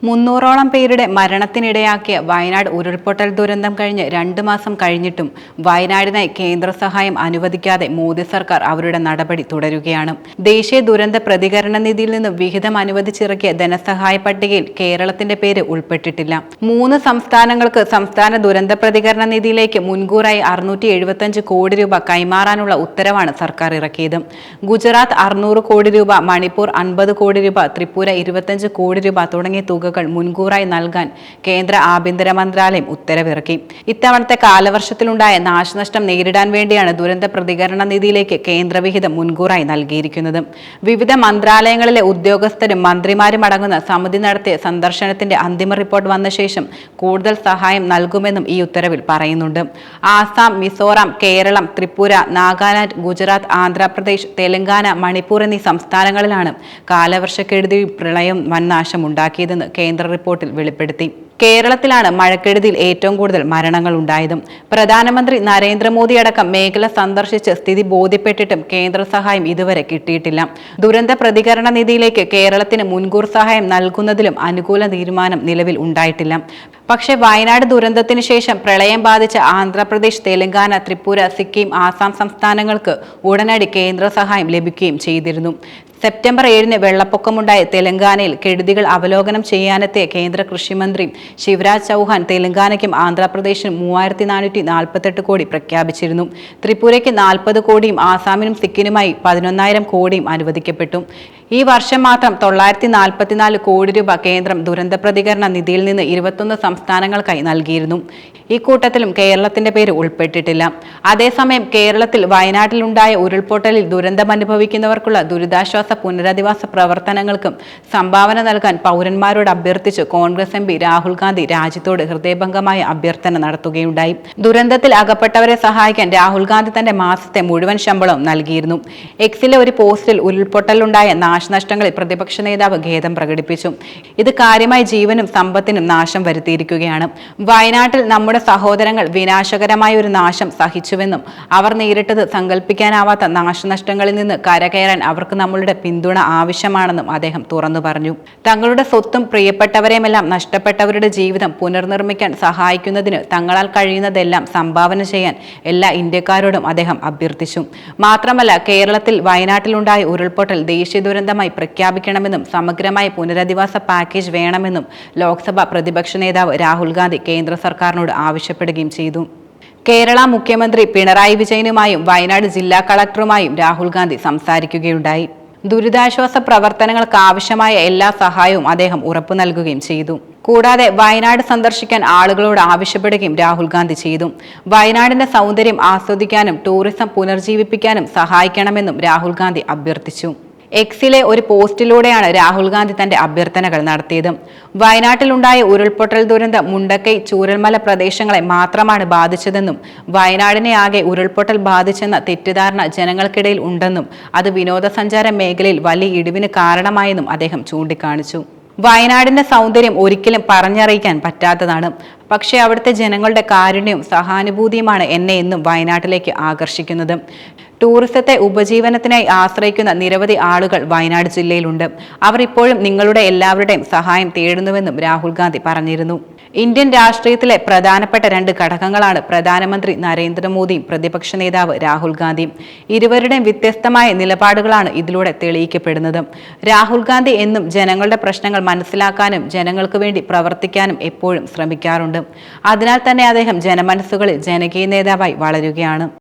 300ഓളം പേരുടെ മരണത്തിനിടയാക്കിയ വയനാട് ഉരുൾപൊട്ടൽ ദുരന്തം കഴിഞ്ഞ് 2 മാസം കഴിഞ്ഞിട്ടും വയനാടിനായി കേന്ദ്ര സഹായം അനുവദിക്കാതെ മോദി സർക്കാർ അവരുടെ നടപടി തുടരുകയാണ്. ദേശീയ ദുരന്ത പ്രതികരണ നിധിയിൽ നിന്നും വിഹിതം അനുവദിച്ചിറക്കിയ ധനസഹായ പട്ടികയിൽ കേരളത്തിന്റെ പേര് ഉൾപ്പെട്ടിട്ടില്ല. 3 സംസ്ഥാനങ്ങൾക്ക് സംസ്ഥാന ദുരന്ത പ്രതികരണ നിധിയിലേക്ക് മുൻകൂറായി 675 കോടി രൂപ കൈമാറാനുള്ള ഉത്തരവാണ് സർക്കാർ ഇറക്കിയത്. ഗുജറാത്ത് 600 കോടി രൂപ, മണിപ്പൂർ 50 കോടി രൂപ, ത്രിപുര 25 കോടി രൂപ തുടങ്ങിയ തുകകൾ മുൻകൂറായി നൽകാൻ കേന്ദ്ര ആഭ്യന്തര മന്ത്രാലയം ഉത്തരവിറക്കി. ഇത്തവണത്തെ കാലവർഷത്തിലുണ്ടായ നാശനഷ്ടം നേരിടാൻ വേണ്ടിയാണ് ദുരന്ത പ്രതികരണ നിധിയിലേക്ക് കേന്ദ്രവിഹിതം മുൻകൂറായി നൽകിയിരിക്കുന്നത്. വിവിധ മന്ത്രാലയങ്ങളിലെ ഉദ്യോഗസ്ഥരും മന്ത്രിമാരും അടങ്ങുന്ന സമിതി നടത്തിയ സന്ദർശനത്തിന്റെ അന്തിമ റിപ്പോർട്ട് വന്ന ശേഷം കൂടുതൽ സഹായം നൽകുമെന്നും ഈ ഉത്തരവിൽ പറയുന്നുണ്ട്. ആസാം, മിസോറാം, കേരളം, ത്രിപുര, നാഗാലാൻഡ്, ഗുജറാത്ത്, ആന്ധ്രാപ്രദേശ്, തെലങ്കാന, മണിപ്പൂർ എന്നീ സംസ്ഥാനങ്ങളിലാണ് കാലവർഷക്കെടുതി പ്രളയം വൻ നാശം ഉണ്ടാക്കിയതെന്ന് കേന്ദ്ര റിപ്പോർട്ടിൽ വെളിപ്പെടുത്തി. കേരളത്തിലാണ് മഴക്കെടുതിയിൽ ഏറ്റവും കൂടുതൽ മരണങ്ങൾ ഉണ്ടായതും. പ്രധാനമന്ത്രി നരേന്ദ്രമോദി അടക്കം മേഖല സന്ദർശിച്ച് സ്ഥിതി ബോധ്യപ്പെട്ടിട്ടും കേന്ദ്ര സഹായം ഇതുവരെ കിട്ടിയിട്ടില്ല. ദുരന്ത പ്രതികരണ നിധിയിലേക്ക് കേരളത്തിന് മുൻകൂർ സഹായം നൽകുന്നതിലും അനുകൂല തീരുമാനം നിലവിൽ ഉണ്ടായിട്ടില്ല. പക്ഷേ വയനാട് ദുരന്തത്തിന് ശേഷം പ്രളയം ബാധിച്ച ആന്ധ്രാപ്രദേശ്, തെലങ്കാന, ത്രിപുര, സിക്കിം, ആസാം സംസ്ഥാനങ്ങൾക്ക് ഉടനടി കേന്ദ്ര സഹായം ലഭിക്കുകയും ചെയ്തിരുന്നു. സെപ്റ്റംബർ 7-ന് വെള്ളപ്പൊക്കമുണ്ടായ തെലങ്കാനയിൽ കെടുതികൾ അവലോകനം ചെയ്യാനെത്തിയ കേന്ദ്ര കൃഷിമന്ത്രി ശിവരാജ് ചൗഹാൻ തെലങ്കാനയ്ക്കും ആന്ധ്രാപ്രദേശിനും 3448 കോടി പ്രഖ്യാപിച്ചിരുന്നു. ത്രിപുരയ്ക്ക് 40 കോടിയും ആസാമിനും സിക്കിനുമായി 11,000 കോടിയും അനുവദിക്കപ്പെട്ടു. ഈ വർഷം മാത്രം 944 കോടി രൂപ കേന്ദ്രം ദുരന്ത പ്രതികരണ നിധിയിൽ നിന്ന് 21 സംസ്ഥാനങ്ങൾക്കായി നൽകിയിരുന്നു. ഈ കൂട്ടത്തിലും കേരളത്തിന്റെ പേര് ഉൾപ്പെട്ടിട്ടില്ല. അതേസമയം കേരളത്തിൽ വയനാട്ടിലുണ്ടായ ഉരുൾപൊട്ടലിൽ ദുരന്തമനുഭവിക്കുന്നവർക്കുള്ള ദുരിതാശ്വാസ പുനരധിവാസ പ്രവർത്തനങ്ങൾക്കും സംഭാവന നൽകാൻ പൗരന്മാരോട് അഭ്യർത്ഥിച്ച് കോൺഗ്രസ് എം പി രാഹുൽ ഗാന്ധി രാജ്യത്തോട് ഹൃദയഭംഗമായ അഭ്യർത്ഥന നടത്തുകയുണ്ടായി. ദുരന്തത്തിൽ അകപ്പെട്ടവരെ സഹായിക്കാൻ രാഹുൽ ഗാന്ധി തന്റെ മാസത്തെ മുഴുവൻ ശമ്പളവും നൽകിയിരുന്നു. എക്സിലെ ഒരു പോസ്റ്റിൽ ഉരുൾപൊട്ടലുണ്ടായ നാശനഷ്ടങ്ങളിൽ പ്രതിപക്ഷ നേതാവ് ഖേദം പ്രകടിപ്പിച്ചു. ഇത് കാര്യമായി ജീവനും സമ്പത്തിനും നാശം വരുത്തിയിരിക്കുകയാണ്. വയനാട്ടിൽ നമ്മുടെ സഹോദരങ്ങൾ വിനാശകരമായ ഒരു നാശം സഹിച്ചുവെന്നും അവർ നേരിട്ടത് സങ്കല്പിക്കാനാവാത്ത നാശനഷ്ടങ്ങളിൽ നിന്ന് കരകയറാൻ അവർക്ക് നമ്മളുടെ പിന്തുണ ആവശ്യമാണെന്നും അദ്ദേഹം തുറന്നു പറഞ്ഞു. തങ്ങളുടെ സ്വത്തും പ്രിയപ്പെട്ടവരെയുമെല്ലാം നഷ്ടപ്പെട്ടവരുടെ ജീവിതം പുനർനിർമ്മിക്കാൻ സഹായിക്കുന്നതിന് തങ്ങളാൽ കഴിയുന്നതെല്ലാം സംഭാവന ചെയ്യാൻ എല്ലാ ഇന്ത്യക്കാരോടും അദ്ദേഹം അഭ്യർത്ഥിച്ചു. മാത്രമല്ല, കേരളത്തിൽ വയനാട്ടിലുണ്ടായ ഉരുൾപൊട്ടൽ ദേശീയ ദുരന്തമായി പ്രഖ്യാപിക്കണമെന്നും സമഗ്രമായ പുനരധിവാസ പാക്കേജ് വേണമെന്നും ലോക്സഭാ പ്രതിപക്ഷ നേതാവ് രാഹുൽ ഗാന്ധി കേന്ദ്ര സർക്കാരിനോട് ആവശ്യപ്പെടുകയും ചെയ്തു. കേരള മുഖ്യമന്ത്രി പിണറായി വിജയനുമായും വയനാട് ജില്ലാ കളക്ടറുമായും രാഹുൽ ഗാന്ധി സംസാരിക്കുകയുണ്ടായി. ദുരിതാശ്വാസ പ്രവർത്തനങ്ങൾക്ക് ആവശ്യമായ എല്ലാ സഹായവും അദ്ദേഹം ഉറപ്പു നൽകുകയും ചെയ്തു. കൂടാതെ വയനാട് സന്ദർശിക്കാൻ ആളുകളോട് ആവശ്യപ്പെടുകയും രാഹുൽ ഗാന്ധി ചെയ്തു. വയനാടിന്റെ സൗന്ദര്യം ആസ്വദിക്കാനും ടൂറിസം പുനർജീവിപ്പിക്കാനും സഹായിക്കണമെന്നും രാഹുൽ ഗാന്ധി അഭ്യർത്ഥിച്ചു. എക്സിലെ ഒരു പോസ്റ്റിലൂടെയാണ് രാഹുൽ ഗാന്ധി തന്റെ അഭ്യർത്ഥനകൾ നടത്തിയത്. വയനാട്ടിലുണ്ടായ ഉരുൾപൊട്ടൽ ദുരന്തം മുണ്ടക്കൈ, ചൂരൽമല പ്രദേശങ്ങളെ മാത്രമാണ് ബാധിച്ചതെന്നും വയനാടിനെ ആകെ ഉരുൾപൊട്ടൽ ബാധിച്ചെന്ന തെറ്റിദ്ധാരണ ജനങ്ങൾക്കിടയിൽ ഉണ്ടെന്നും അത് വിനോദസഞ്ചാര മേഖലയിൽ വലിയ ഇടിവിന് കാരണമായെന്നും അദ്ദേഹം ചൂണ്ടിക്കാണിച്ചു. വയനാടിന്റെ സൗന്ദര്യം ഒരിക്കലും പറഞ്ഞറിയിക്കാൻ പറ്റാത്തതാണ്. പക്ഷേ അവിടുത്തെ ജനങ്ങളുടെ കാരുണ്യവും സഹാനുഭൂതിയുമാണ് എന്നെ എന്നും വയനാട്ടിലേക്ക് ആകർഷിക്കുന്നത്. ടൂറിസത്തെ ഉപജീവനത്തിനായി ആശ്രയിക്കുന്ന നിരവധി ആളുകൾ വയനാട് ജില്ലയിലുണ്ട്. അവർ ഇപ്പോഴും നിങ്ങളുടെ എല്ലാവരുടെയും സഹായം തേടുന്നുവെന്നും രാഹുൽ ഗാന്ധി പറഞ്ഞിരുന്നു. ഇന്ത്യൻ രാഷ്ട്രീയത്തിലെ പ്രധാനപ്പെട്ട 2 ഘടകങ്ങളാണ് പ്രധാനമന്ത്രി നരേന്ദ്രമോദിയും പ്രതിപക്ഷ നേതാവ് രാഹുൽ ഗാന്ധിയും. ഇരുവരുടെയും വ്യത്യസ്തമായ നിലപാടുകളാണ് ഇതിലൂടെ തെളിയിക്കപ്പെടുന്നത്. രാഹുൽ ഗാന്ധി എന്നും ജനങ്ങളുടെ പ്രശ്നങ്ങൾ മനസ്സിലാക്കാനും ജനങ്ങൾക്ക് വേണ്ടി പ്രവർത്തിക്കാനും എപ്പോഴും ശ്രമിക്കാറുണ്ട്. അതിനാൽ തന്നെ അദ്ദേഹം ജനമനസ്സുകളിൽ ജനകീയ നേതാവായി വളരുകയാണ്.